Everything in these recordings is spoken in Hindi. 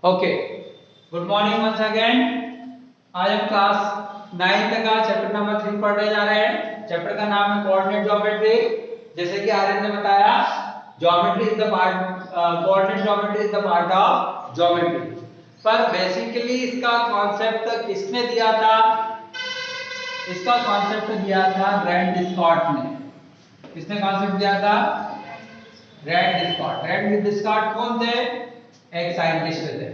Okay, good morning once again. आज हम क्लास 9 का चैप्टर नंबर 3 पढ़ने जा रहे हैं। चैप्टर का नाम है कोऑर्डिनेट ज्योमेट्री। जैसे कि आर्यन ने बताया, geometry is the part coordinate geometry is the part of geometry. पर बेसिकली इसका कॉन्सेप्ट किसने दिया था? इसका कॉन्सेप्ट दिया था रैंड डिस्कॉट ने। किसने कॉन्सेप्ट दिया था? Rand Discord. रैंड डिस्कॉट कौन थे? एक साइंटिस्ट थे,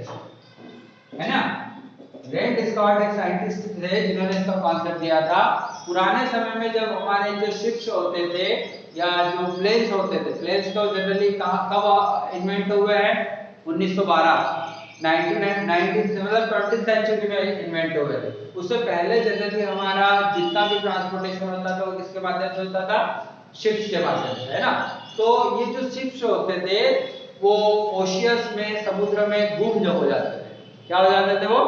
है ना। रैंड डिस्कॉट एक साइंटिस्ट थे जिन्होंने इसका कॉन्सेप्ट दिया था। पुराने समय में जब हमारे जो शिप्स होते थे या जो प्लेन्स होते थे, प्लेन्स तो जनरली कब इन्वेंट हुए हैं? 1912 19 मतलब 20th सेंचुरी में इन्वेंट हुए थे। उससे पहले जनरली हमारा जितना भी ट्रांसपोर्टेशन होता था वो किसके माध्यम से होता था? शिप्स के माध्यम से, है ना। तो ये जो शिप्स होते थे वो ओशियस में, समुद्र में गुम जो हो जाते थे। क्या हो जाते थे? वो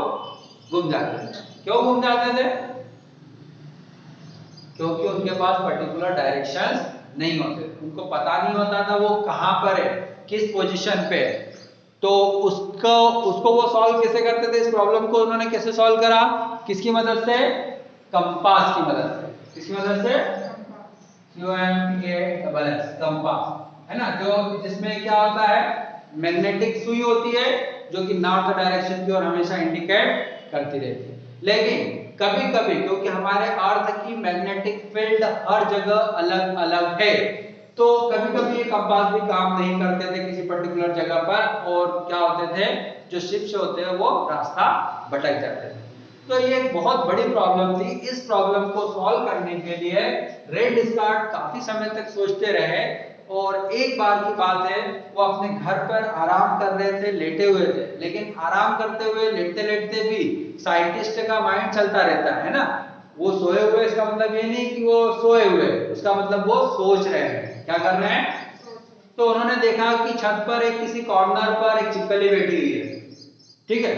गुम जाते थे। क्यों गुम जाते थे? क्योंकि उनके पास पर्टिकुलर डायरेक्शंस नहीं होते, उनको पता नहीं होता था वो कहां पर है, किस पोजीशन पे है। तो उसको वो सॉल्व कैसे करते थे? इस प्रॉब्लम को उन्होंने कैसे सॉल्व करा? किसकी मदद से? कंपास की मदद से। किसकी मदद से? कंपास, है ना। जो जिसमें क्या होता है? मैग्नेटिक सुई होती है जो कि नॉर्थ डायरेक्शन की ओर हमेशा इंडिकेट करती रहती है। लेकिन कभी कभी क्योंकि हमारे अर्थ की मैग्नेटिक फील्ड हर जगह अलग अलग है, तो कभी कभी ये कंपास भी काम नहीं करते थे किसी पर्टिकुलर जगह पर, और क्या होते थे, जो शिप्स होते हैं वो रास्ता भटक जाते थे। तो ये एक बहुत बड़ी प्रॉब्लम थी। इस प्रॉब्लम को सॉल्व करने के लिए रैंड डिस्कॉट काफी समय तक सोचते रहे, और एक बार की बात है, वो अपने घर पर आराम कर रहे थे, लेटे हुए थे। लेकिन आराम करते हुए, लेटते लेटते भी साइंटिस्ट का माइंड चलता रहता है ना। वो सोए हुए, इसका मतलब ये नहीं कि वो सोए हुए, उसका मतलब वो सोच रहे हैं। क्या कर रहे हैं? तो उन्होंने देखा कि छत पर एक किसी कॉर्नर पर एक छिपकली बैठी हुई है। ठीक है,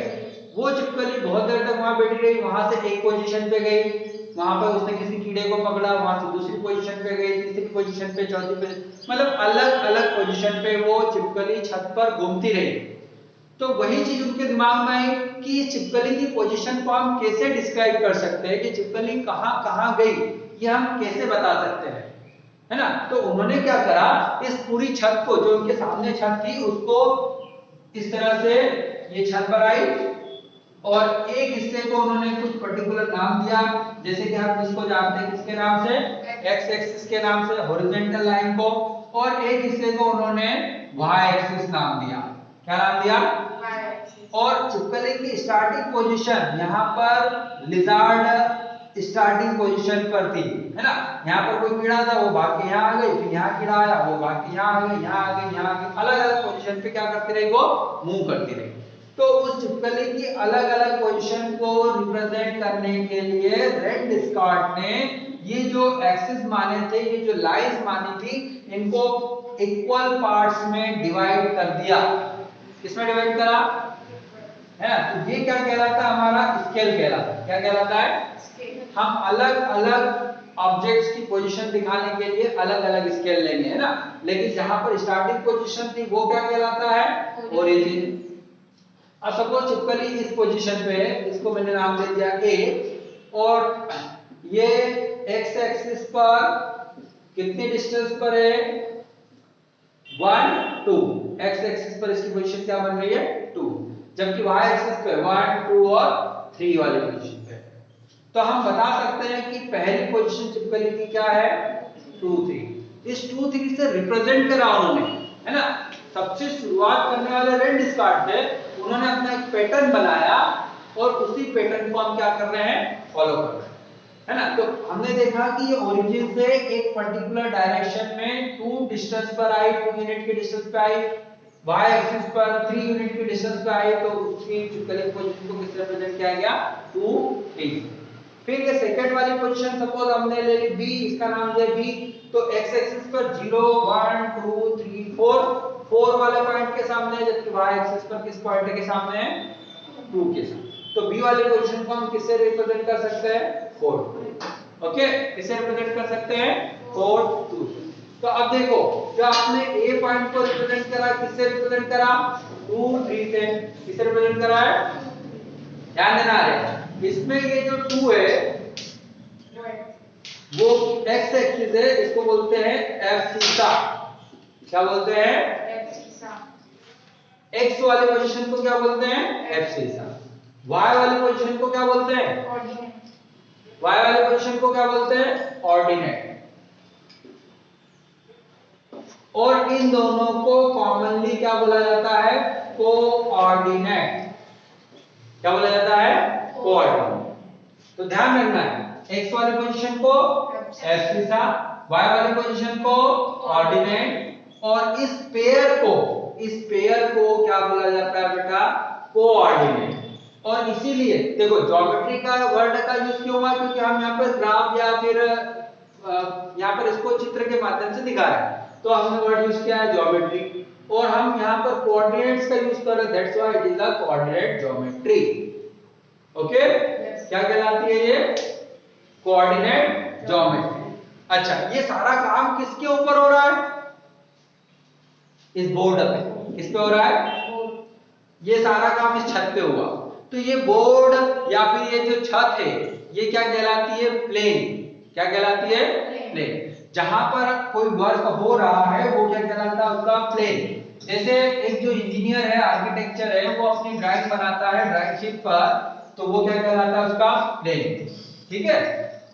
वो छिपकली बहुत देर तक वहां बैठी रही। वहां से एक पोजीशन पे गई, वहां पर उसने किसी कीड़े को पकड़ा, वहां से दूसरी पोजीशन पे गई, तीसरी पोजीशन पे, चौथी पे, मतलब अलग अलग पोजीशन पे वो छिपकली छत पर घूमती रही। तो वही चीज उनके दिमाग में आई कि इस छिपकली की पोजीशन को हम कैसे डिस्क्राइब कर सकते हैं कि छिपकली कहां कहां गई, ये हम कैसे बता सकते हैं, है ना। तो उन्होंने क्या करा, इस पूरी छत को, जो उनके सामने छत थी, उसको इस तरह से ये छत पर आई, और एक हिस्से को उन्होंने कुछ पर्टिकुलर नाम दिया। जैसे कि हम इसको जानते हैं किसके नाम से? एक्स एक्सिस के नाम से, हॉरिजॉन्टल लाइन को। और एक हिस्से को उन्होंने वाई एक्सिस नाम दिया। क्या नाम दिया? और छिपकली की स्टार्टिंग पोजीशन, यहाँ पर लिजार्ड स्टार्टिंग पोजीशन पर थी, है ना। यहाँ पर कोई कीड़ा था, वो भाग के यहाँ आ गई, फिर यहाँ कीड़ा आया, वो भाग के यहाँ आ गई, यहाँ आ गई, यहाँ आ गई, अलग अलग पोजीशन पे क्या करती रही? वो मूव करती रही। तो उस छिपकली की अलग अलग पोजीशन को रिप्रेजेंट करने के लिए रैंड डिस्कॉट ने ये जो एक्सिस माने थे, ये जो लाइंस मानी थी, इनको इक्वल पार्ट्स में डिवाइड कर दिया। किसमें डिवाइड करा? है ना। तो ये क्या कहलाता है? हमारा स्केल कहलाता है। क्या कहलाता है? हम अलग अलग ऑब्जेक्ट्स की पोजीशन दिखाने के लिए अलग अलग स्केल लेंगे, है ना। लेकिन जहां पर स्टार्टिंग पोजीशन थी वो क्या कहलाता है? ओरिजिन। अब सपोज छिपकली इस पोजीशन पे है, इसको मैंने नाम दे दिया ए, और ये एक्स एक्सिस पर कितनी डिस्टेंस पर है? 1 2। एक्स एक्सिस पर इसकी पोजीशन क्या बन रही है? 2। जबकि वाई एक्सिस पे 1 2 और 3 वाली पोजीशन पे। तो हम बता सकते हैं कि पहली पोजीशन छिपकली की क्या है? 2 3। इस 2 3 से रिप्रेजेंट करा उन्होंने, है ना। सबसे शुरुआत करने वाले रैंड डिस्कॉट थे, उन्होंने अपना एक पैटर्न बनाया, और उसी पैटर्न को हम क्या कर रहे हैं? फॉलो कर रहे हैं, है ना। तो हमने देखा कि ये ओरिजिन से एक पर्टिकुलर डायरेक्शन में 2 डिस्टेंस पर आई, 2 यूनिट के डिस्टेंस पे आई, y एक्सिस पर 3 यूनिट के डिस्टेंस पे आई, तो उसकी छिपकली पोजीशन को किस रिप्रेजेंट किया गया? 2 3। फिर ये सेकंड वाली पोजीशन सपोज हमने ले ली b, इसका नाम दिया b, तो x एक्सिस पर 0 1 2 3 4, 4 वाले पॉइंट के सामने है, जबकि y एक्सिस पर किस पॉइंट के सामने है? 2 के सामने। तो b वाली पोजीशन को हम किससे रिप्रेजेंट कर सकते हैं? 4। ओके, किससे रिप्रेजेंट कर सकते हैं? 4 2। तो अब देखो, जो आपने a पॉइंट को रिप्रेजेंट करा, किससे रिप्रेजेंट करा? 2 3 से किसे रिप्रेजेंट करा है, ध्यान देना है इसमें ये जो 2 है वो x एक्सिस है, इसको बोलते हैं एब्सिसा। क्या बोलते हैं, एब्सिसा। x वाले पोजीशन को क्या बोलते हैं, एब्सिसा। y वाले पोजीशन को क्या बोलते हैं, ऑर्डिनेट। y वाले पोजीशन को क्या बोलते हैं, ऑर्डिनेट। और इन दोनों को कॉमनली क्या बोला जाता है, कोऑर्डिनेट। क्या बोला जाता है, कोऑर्डिनेट। तो ध्यान रखना है x वाले पोजीशन को एब्सिसा, y वाले पोजीशन को ऑर्डिनेट, और इस पेयर को क्या बोला जाता है बेटा, कोऑर्डिनेट। और इसीलिए देखो ज्योमेट्री का वर्ड का यूज क्यों हुआ, क्योंकि हम यहाँ पर ग्राफ या फिर यहाँ पर इसको चित्र के माध्यम से दिखा रहे हैं, तो हमने वर्ड यूज किया है ज्योमेट्री, और हम यहाँ पर कोऑर्डिनेट्स का यूज कर रहे हैं, that's why it is a coordinate geometry. Okay, क्या कहलाती है ये, कोऑर्डिनेट ज्योमेट्री। अच्छा, ये सारा काम किसके ऊपर हो रहा है, इस बोर्ड पे। किस पे हो रहा है, ये सारा काम इस छत पे हुआ। तो ये बोर्ड या फिर ये जो छत है ये क्या कहलाती है, प्लेन। क्या कहलाती है, प्लेन। जहां पर कोई वर्क हो रहा है वो क्या कहलाता है, उसका प्लेन। जैसे एक जो इंजीनियर है, आर्किटेक्चर है, वो अपनी ड्राइंग बनाता है ड्राइंग शीट पर, तो वो क्या कहलाता है, उसका प्लेन। ठीक है,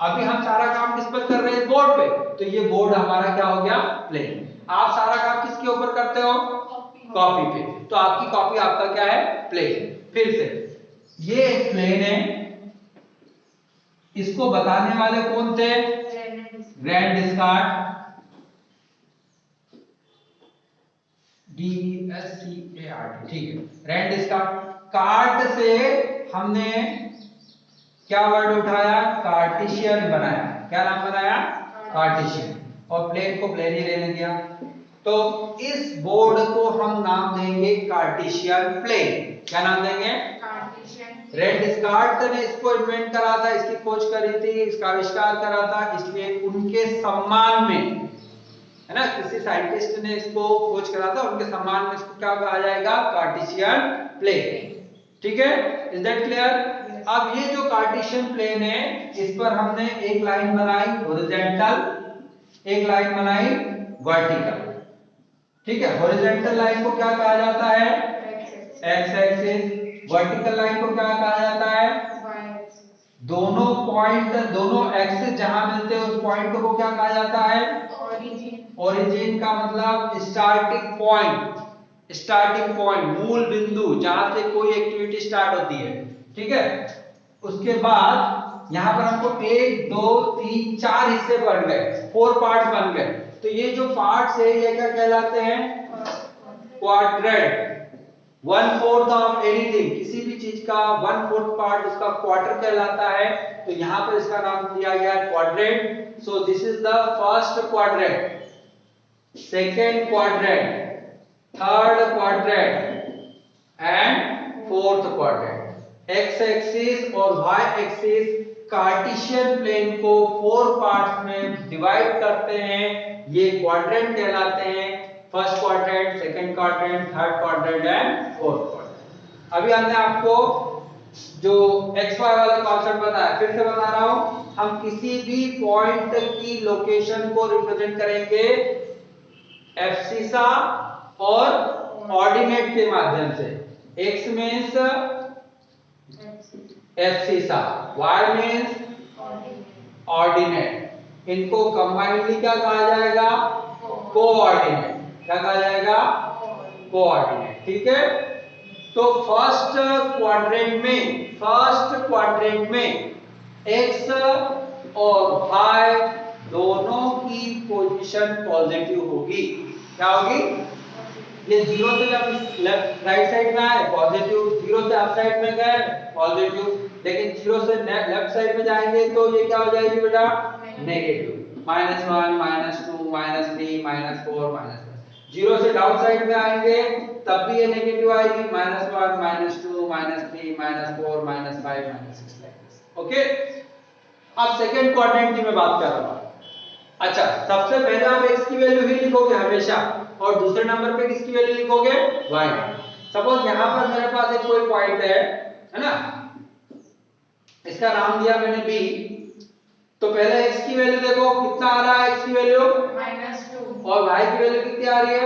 अभी हम सारा काम किस पर कर रहे हैं, बोर्ड पे, तो ये बोर्ड हमारा क्या हो गया, प्लेन। आप सारा काम किसके ऊपर करते हो, कॉपी पे, तो आपकी कॉपी आपका क्या है, प्लेन। फिर से ये एक प्लेन है, इसको बताने वाले कौन थे, ग्रैंड डिस्कार्ट, DESCART। ठीक है, ग्रैंड डिस्कार्ट। कार्ट से हमने क्या वर्ड उठाया, कार्टेशियन बनाया। क्या नाम बनाया, कार्टेशियन। और प्लेन को प्लेन ही रहने दिया। तो इस बोर्ड को हम नाम देंगे कार्टेशियन प्लेन। क्या नाम देंगे, कार्टेशियन। ग्रैंड डिस्कार्ट ने इसको इन्वेंट करा था, इसकी खोज करी थी, इसका आविष्कार करा था, इसलिए उनके सम्मान में, है ना, किसी साइंटिस्ट ने इसको खोज करा था, उनके सम्मान में इसको क्या कहा जाएगा, कार्टेशियन प्लेन। ठीक है, इज दैट क्लियर। अब ये जो कार्टेशियन प्लेन है, इस पर हमने एक लाइन बनाई हॉरिजॉन्टल, एक लाइन बनाई वर्टिकल। ठीक है, हॉरिजॉन्टल लाइन को क्या कहा जाता है, एक्स एक्सिस। वर्टिकल लाइन को क्या कहा जाता है, वाई एक्सिस। दोनों पॉइंट, दोनों एक्सिस जहां मिलते हैं उस पॉइंट को क्या कहा जाता है, ओरिजिन। ओरिजिन का मतलब स्टार्टिंग पॉइंट, स्टार्टिंग पॉइंट, मूल बिंदु जहां से कोई एक्टिविटी स्टार्ट होती है। ठीक है, उसके बाद यहाँ पर हमको 1 2 3 4 हिस्से बन गए, 4 पार्ट्स बन गए। तो ये जो पार्ट्स है ये क्या कहलाते हैं, क्वाड्रेंट। 1/4 ऑफ एनीथिंग, किसी भी चीज का 1/4 पार्ट उसका क्वार्टर कहलाता है। तो यहाँ पर इसका नाम दिया गया है quadrant. So this is the first quadrant, second quadrant, third quadrant and fourth quadrant. X axis और वाई एक्सिस कार्टेशियन प्लेन को 4 पार्ट्स में डिवाइड करते हैं, ये क्वाड्रेंट कहलाते हैं। First quadrant, second quadrant, third quadrant and fourth quadrant. अभी हमने आपको जो एक्स वाई वाला कॉन्सेप्ट बताया, फिर से बता रहा हूं, हम किसी भी पॉइंट की लोकेशन को रिप्रेजेंट करेंगे एब्सिसा और ऑर्डिनेट के माध्यम से। x means abscissa, y means ordinate. इनको कंबाइनली क्या कहा जाएगा, कोऑर्डिनेट। क्या कहा जाएगा, कोऑर्डिनेट। ठीक है, तो फर्स्ट क्वाड्रेंट में x और y दोनों की पोजीशन पॉजिटिव होगी। क्या होगी, ये 0 से जब लेफ्ट राइट साइड में आए पॉजिटिव, 0 से अप साइड में गए पॉजिटिव, लेकिन 0 से लेफ्ट साइड में जाएंगे तो ये क्या हो जाएगी बेटा, नेगेटिव। -1 -2 -3 -4 -1। 0 से डाउन साइड में आएंगे तब भी ये नेगेटिव आएगी, -1 -2 -3 -4 -5 -6 लाइक दिस। ओके, अब सेकंड क्वाड्रेंट की मैं बात कर रहा हूं। अच्छा, सबसे पहले आप x की वैल्यू ही लिखोगे हमेशा, और दूसरे नंबर पे किसकी वैल्यू लिखोगे, y। सपोज यहाँ पर मेरे पास एक कोई पॉइंट है ना, इसका नाम दिया मैंने बी। तो पहले x की वैल्यू देखो कितना आ रहा है, x की वैल्यू -2 और y की वैल्यू कितनी आ रही है,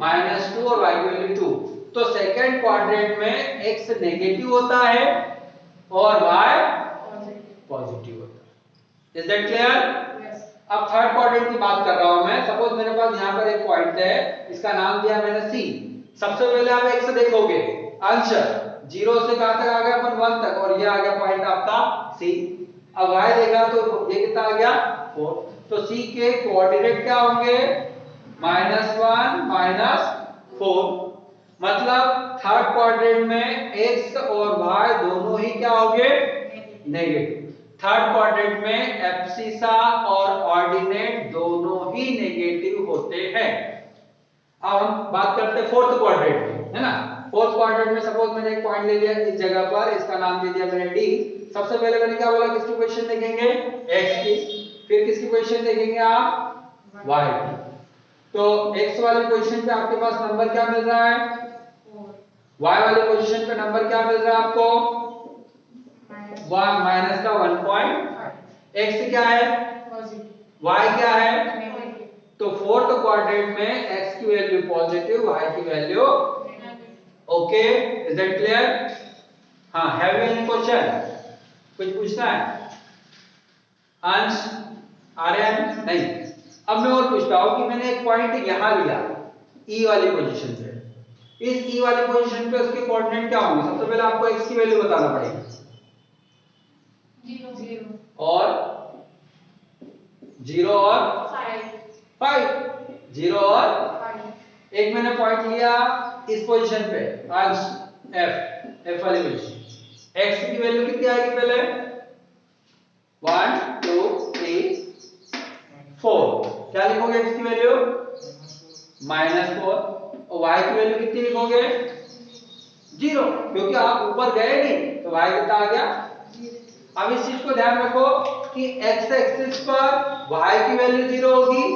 -2 और y की वैल्यू 2। तो सेकंड क्वाड्रेंट में x नेगेटिव होता है और y पॉजिटिव होता है। Is that clear? अब थर्ड क्वाड्रेंट की बात कर रहा हूं मैं। सपोज मेरे पास यहाँ पर एक पॉइंट है, इसका नाम दिया मैंने c। सबसे पहले आप x देखोगे, आंसर 0 से कहां तक आ गया, अपन 1 तक, और ये आ गया पॉइंट आपका c। अब y देखा तो ये कितना आ गया 4। तो c के कोऑर्डिनेट क्या होंगे, -1 -4। मतलब थर्ड क्वाड्रेंट में x और y दोनों ही क्या होंगे, नेगेटिव। थर्ड क्वाड्रेंट में एब्सिसा और ऑर्डिनेट दोनों ही नेगेटिव होते हैं। अब हम बात करते हैं फोर्थ क्वाड्रेंट में, है ना। फोर्थ क्वाड्रेंट में सपोज मैंने एक पॉइंट ले लिया इस जगह पर, इसका नाम दे दिया मैंने डी। सबसे पहले मैंने क्या बोला, किसकी पोजीशन देखेंगे, x की। फिर किसकी पोजीशन देखेंगे आप, y की। तो x वाली पोजीशन पे आपके पास नंबर क्या मिल रहा है, y वाली पोजीशन पे नंबर क्या मिल रहा है आपको, माइनस का 1.5। x क्या है, y क्या है। तो फोर्थ क्वाड्रेंट में x की वैल्यू पॉजिटिव, y की value okay. Is that clear? हाँ, हैव यू एनी क्वेश्चन, कुछ पूछना है अंश, आर्यन? नहीं। अब मैं और पूछता हूं कि मैंने एक पॉइंट यहां लिया e वाली पोजीशन पे। इस e वाली पोजीशन पे उसके कोऑर्डिनेट क्या होंगे, सबसे पहले आपको x की वैल्यू बताना पड़ेगी। 0 और 0 और 5, 0 और 5। एक मैंने पॉइंट लिया इस पोजीशन पे, अंश f वाली पोजीशन। x की वैल्यू कितनी आएगी पहले, 1 2 3 4। क्या लिखोगे x की वैल्यू, -4। और y की वैल्यू कितनी लिखोगे, 0, क्योंकि आप ऊपर गए नहीं तो y कितना आ गया। अब इस चीज को ध्यान रखो कि x एक्सिस पर y की वैल्यू 0 होगी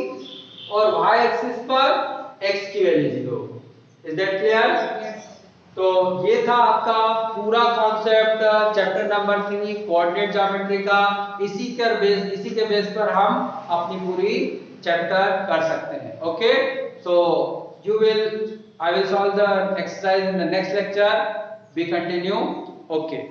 और y एक्सिस पर x की वैल्यू 0 होगी। Is that clear? तो ये था आपका पूरा concept chapter number 3 coordinate geometry का। इसी के बेस पर हम अपनी पूरी चैप्टर कर सकते हैं। Okay, so I will solve the exercise in the next lecture. We continue. Okay.